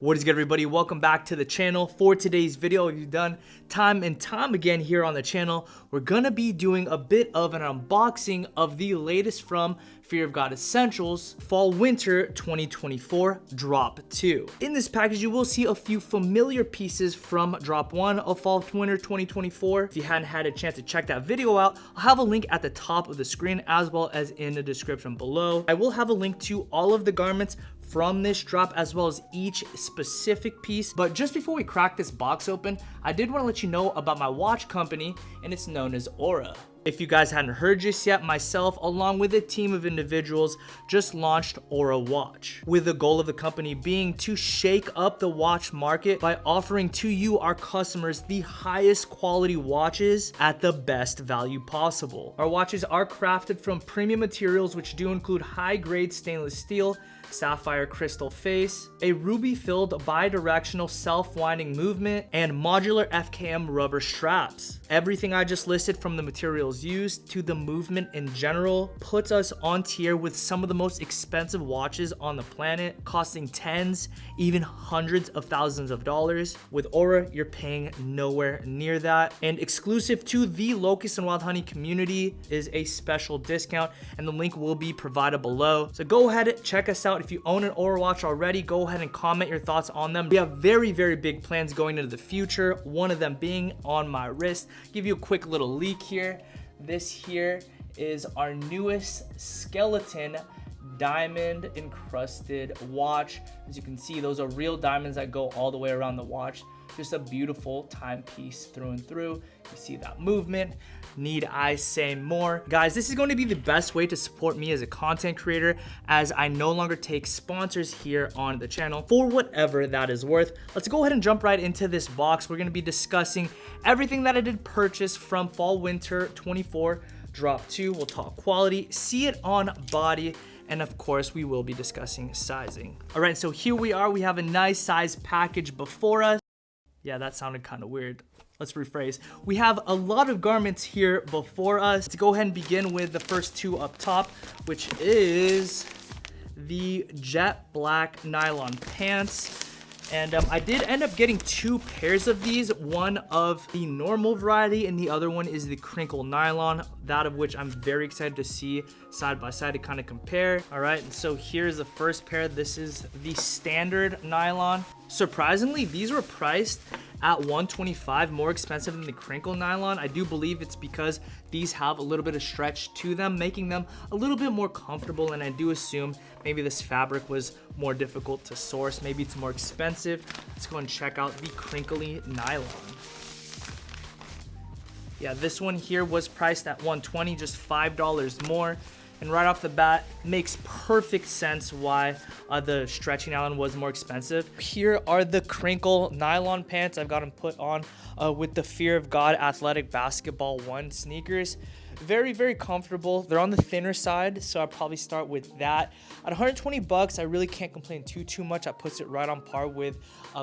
What is good, everybody? Welcome back to the channel. For today's video, we've done time and time again here on the channel. We're gonna be doing a bit of an unboxing of the latest from Fear of God Essentials Fall Winter 2024 Drop 2. In this package, you will see a few familiar pieces from Drop 1 of Fall Winter 2024. If you hadn't had a chance to check that video out, I'll have a link at the top of the screen as well as in the description below. I will have a link to all of the garments from this drop as well as each specific piece. But just before we crack this box open, I did want to let you know about my watch company, and it's known as Aura. If you guys hadn't heard just yet, myself along with a team of individuals just launched Aura Watch, with the goal of the company being to shake up the watch market by offering to you, our customers, the highest quality watches at the best value possible. Our watches are crafted from premium materials, which do include high-grade stainless steel, sapphire crystal face, a ruby-filled bi-directional self-winding movement, and modular FKM rubber straps. Everything I just listed, from the materials used to the movement in general, puts us on tier with some of the most expensive watches on the planet, costing tens, even hundreds of thousands of dollars. With Aura, you're paying nowhere near that. And exclusive to the Locust&WildHoney community is a special discount, and the link will be provided below. So go ahead and check us out. If you own an Aura watch already, go ahead and comment your thoughts on them. We have very, very big plans going into the future, one of them being on my wrist. Give you a quick little leak here. This here is our newest skeleton diamond encrusted watch. As you can see, those are real diamonds that go all the way around the watch. Just a beautiful timepiece through and through. You see that movement. Need I say more? Guys, this is going to be the best way to support me as a content creator, as I no longer take sponsors here on the channel, for whatever that is worth. Let's go ahead and jump right into this box. We're going to be discussing everything that I did purchase from Fall Winter 24 Drop 2. We'll talk quality, see it on body, and of course, we will be discussing sizing. All right, so here we are. We have a nice size package before us. Yeah, that sounded kind of weird. Let's rephrase. We have a lot of garments here before us. Let's go ahead and begin with the first two up top, which is the jet black nylon pants. And I did end up getting two pairs of these, one of the normal variety and the other one is the Crinkle nylon, that of which I'm very excited to see side by side to kind of compare. All right, and so here's the first pair. This is the standard nylon. Surprisingly, these were priced at $125, more expensive than the Crinkle nylon. I do believe it's because these have a little bit of stretch to them, making them a little bit more comfortable, and I do assume maybe this fabric was more difficult to source. Maybe it's more expensive. Let's go and check out the crinkly nylon. Yeah, this one here was priced at $120, just $5 more. And right off the bat, makes perfect sense why the stretchy nylon was more expensive. Here are the Crinkle nylon pants. I've got them put on with the Fear of God Athletic Basketball 1 sneakers. Very, very comfortable. They're on the thinner side, so I'll probably start with that. At 120 bucks, I really can't complain too much. That puts it right on par with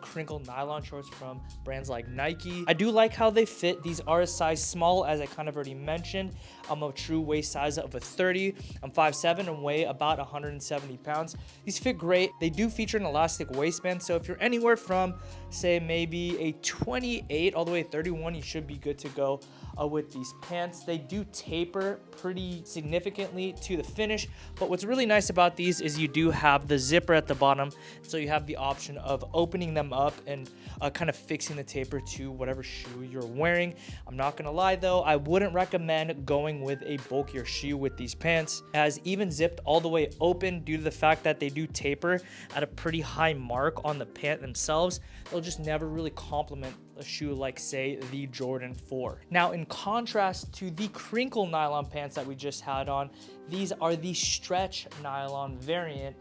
Crinkle nylon shorts from brands like Nike. I do like how they fit. These are a size small, as I kind of already mentioned. I'm a true waist size of a 30. I'm 5'7" and weigh about 170 pounds. These fit great. They do feature an elastic waistband, so if you're anywhere from, say, maybe a 28 all the way to 31, you should be good to go with these pants. They do taper pretty significantly to the finish, but what's really nice about these is you do have the zipper at the bottom, so you have the option of opening them up and kind of fixing the taper to whatever shoe you're wearing. I'm not gonna lie though, I wouldn't recommend going with a bulkier shoe with these pants, as even zipped all the way open, due to the fact that they do taper at a pretty high mark on the pant themselves, they'll just never really complement a shoe like, say, the Jordan 4. Now, in contrast to the Crinkle nylon pants that we just had on, these are the stretch nylon variant,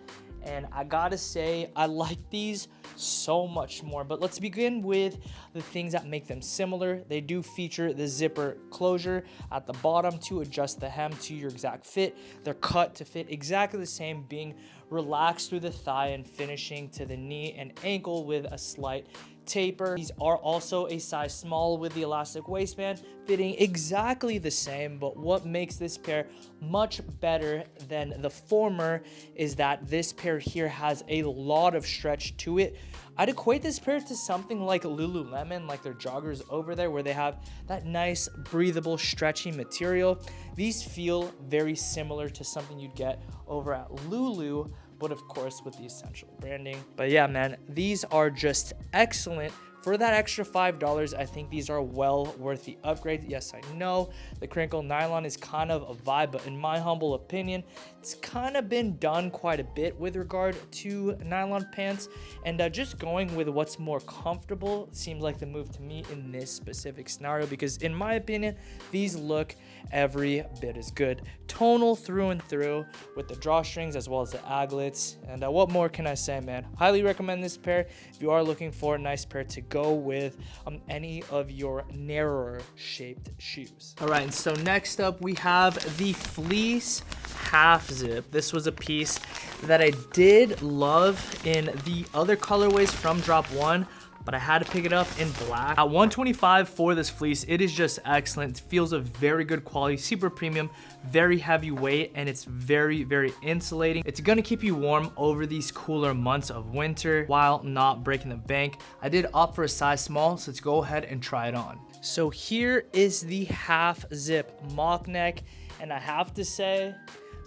and I gotta say, I like these so much more. But let's begin with the things that make them similar. They do feature the zipper closure at the bottom to adjust the hem to your exact fit. They're cut to fit exactly the same, being relaxed through the thigh and finishing to the knee and ankle with a slight taper. These are also a size small with the elastic waistband, fitting exactly the same, but what makes this pair much better than the former is that this pair here has a lot of stretch to it. I'd equate this pair to something like Lululemon, like their joggers over there, where they have that nice, breathable, stretchy material. These feel very similar to something you'd get over at Lulu, but of course with the Essential branding. But yeah, man, these are just excellent. For that extra $5, I think these are well worth the upgrade. Yes, I know the Crinkle Nylon is kind of a vibe, but in my humble opinion, it's kind of been done quite a bit with regard to nylon pants. And just going with what's more comfortable seems like the move to me in this specific scenario, because in my opinion, these look every bit as good. Tonal through and through with the drawstrings as well as the aglets. And what more can I say, man? Highly recommend this pair if you are looking for a nice pair to go with any of your narrower shaped shoes. All right, and so next up we have the Fleece half zip. This was a piece that I did love in the other colorways from Drop 1, but I had to pick it up in black. At $125 for this fleece, it is just excellent. It feels of very good quality, super premium, very heavy weight, and it's very, very insulating. It's gonna keep you warm over these cooler months of winter while not breaking the bank. I did opt for a size small, so let's go ahead and try it on. So here is the half zip mock neck, and I have to say,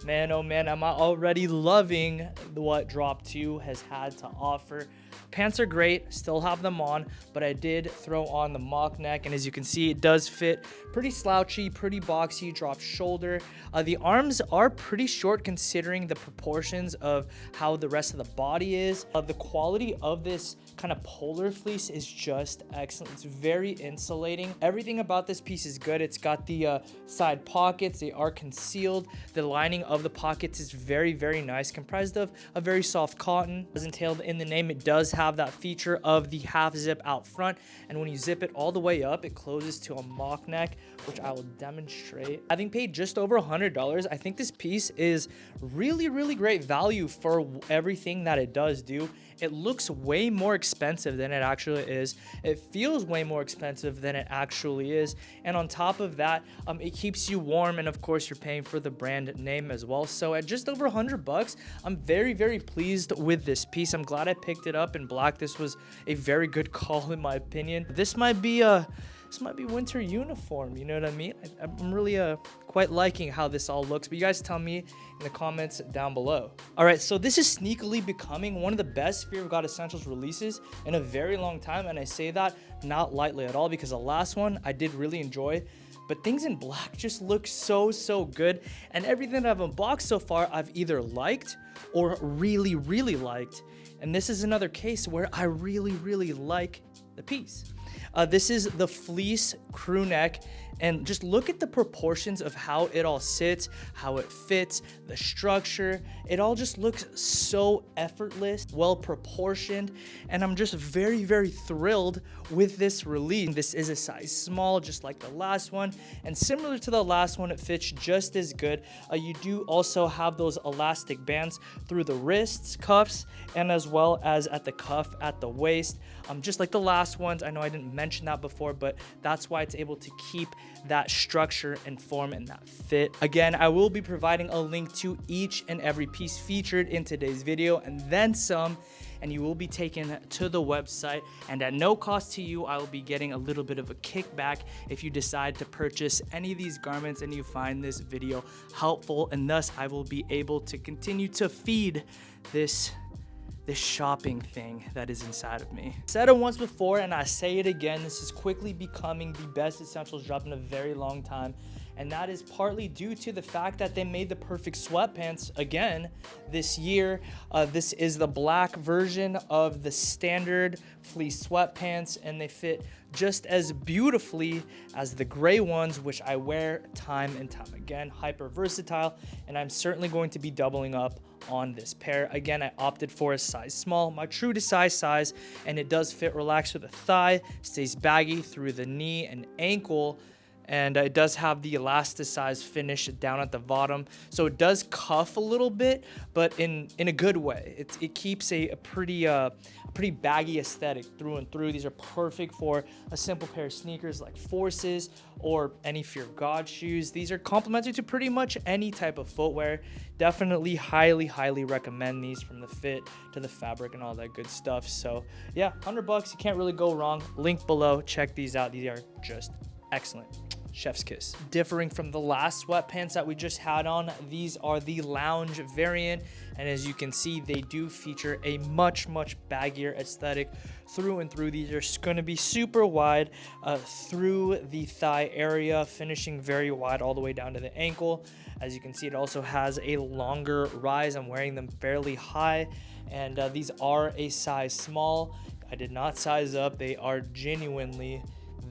man, oh man, am I already loving what Drop 2 has had to offer. Pants are great, still have them on, but I did throw on the mock neck, and as you can see, it does fit pretty slouchy, pretty boxy, drop shoulder. The arms are pretty short considering the proportions of how the rest of the body is. The quality of this kind of polar fleece is just excellent. It's very insulating. Everything about this piece is good. It's got the side pockets. They are concealed. The lining of the pockets is very, very nice, comprised of a very soft cotton. As entailed in the name, it does have that feature of the half zip out front, and when you zip it all the way up, it closes to a mock neck, which I will demonstrate. Having paid just over $100, I think this piece is really, really great value for everything that it does do. It looks way more expensive than it actually is. It feels way more expensive than it actually is. And on top of that, it keeps you warm. And of course, you're paying for the brand name as well. So at just over $100, I'm very, very pleased with this piece. I'm glad I picked it up in black. This was a very good call in my opinion. This might be winter uniform, you know what I mean? I'm really quite liking how this all looks, but you guys tell me in the comments down below. All right, so this is sneakily becoming one of the best Fear of God Essentials releases in a very long time, and I say that not lightly at all, because the last one I did really enjoy, but things in black just look so good, and everything that I've unboxed so far I've either liked or really, really liked, and this is another case where I really, really like the piece. This is the Fleece Crewneck, and just look at the proportions of how it all sits, how it fits, the structure. It all just looks so effortless, well proportioned, and I'm just very, very thrilled with this release. This is a size small, just like the last one, and similar to the last one, it fits just as good. You do also have those elastic bands through the wrists, cuffs, and as well as at the cuff at the waist. Just like the last ones, I know I didn't mention that before, but that's why it's able to keep that structure and form and that fit. Again, I will be providing a link to each and every piece featured in today's video and then some, and you will be taken to the website, and at no cost to you, I will be getting a little bit of a kickback if you decide to purchase any of these garments and you find this video helpful, and thus I will be able to continue to feed this shopping thing that is inside of me. Said it once before and I say it again, this is quickly becoming the best essentials drop in a very long time, and that is partly due to the fact that they made the perfect sweatpants again this year. This is the black version of the standard fleece sweatpants, and they fit just as beautifully as the gray ones, which I wear time and time again. Hyper versatile, and I'm certainly going to be doubling up on this pair. Again, I opted for a size small, my true to size, and it does fit relaxed with the thigh, stays baggy through the knee and ankle, and it does have the elasticized finish down at the bottom, so it does cuff a little bit, but in a good way. It keeps a pretty baggy aesthetic through and through. These are perfect for a simple pair of sneakers like Forces or any Fear of God shoes. These are complementary to pretty much any type of footwear. Definitely highly recommend these, from the fit to the fabric and all that good stuff. So yeah, $100, you can't really go wrong. Link below, check these out. These are just excellent. Chef's kiss. Differing from the last sweatpants that we just had on, these are the lounge variant, and as you can see, they do feature a much baggier aesthetic through and through. These are going to be super wide through the thigh area, finishing very wide all the way down to the ankle. As you can see, it also has a longer rise. I'm wearing them fairly high, and these are a size small. I did not size up. They are genuinely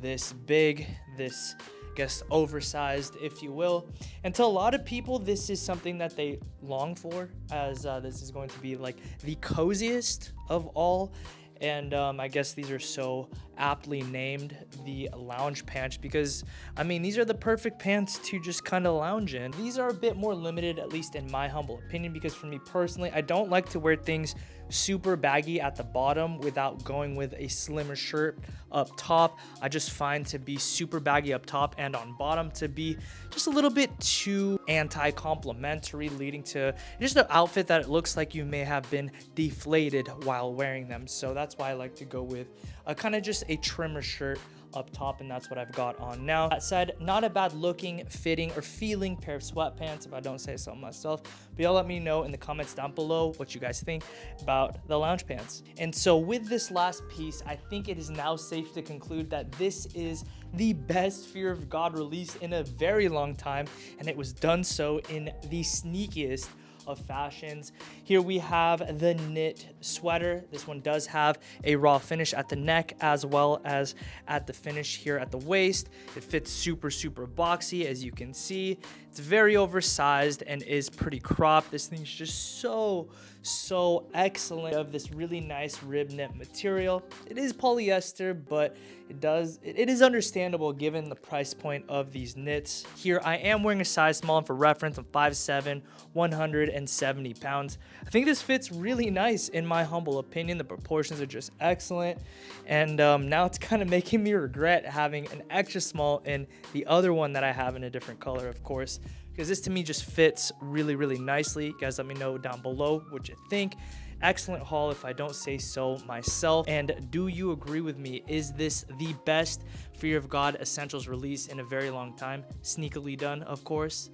this big, this, I guess, oversized, if you will. And to a lot of people, this is something that they long for, as this is going to be like the coziest of all. And I guess these are so aptly named the lounge pants because, I mean, these are the perfect pants to just kind of lounge in. These are a bit more limited, at least in my humble opinion, because for me personally, I don't like to wear things super baggy at the bottom without going with a slimmer shirt up top. I just find to be super baggy up top and on bottom to be just a little bit too anti-complimentary, leading to just an outfit that it looks like you may have been deflated while wearing them. So that's why I like to go with a kind of just a trimmer shirt up top, and that's what I've got on now. That said, not a bad looking, fitting, or feeling pair of sweatpants, if I don't say so myself. But y'all let me know in the comments down below what you guys think about the lounge pants. And so with this last piece, I think it is now safe to conclude that this is the best Fear of God release in a very long time, and it was done so in the sneakiest of fashions. Here we have the knit sweater. This one does have a raw finish at the neck as well as at the finish here at the waist. It fits super boxy, as you can see. It's very oversized and is pretty cropped. This thing's just so excellent. Of this really nice rib knit material. It is polyester, but it is understandable given the price point of these knits. Here I am wearing a size small, and for reference, I'm 5'7", 170 pounds. I think this fits really nice in my humble opinion. The proportions are just excellent, and now it's kind of making me regret having an extra small in the other one that I have in a different color, of course, because this to me just fits really nicely. You guys let me know down below what you think. Excellent haul, if I don't say so myself. And do you agree with me? Is this the best Fear of God Essentials release in a very long time? Sneakily done, of course.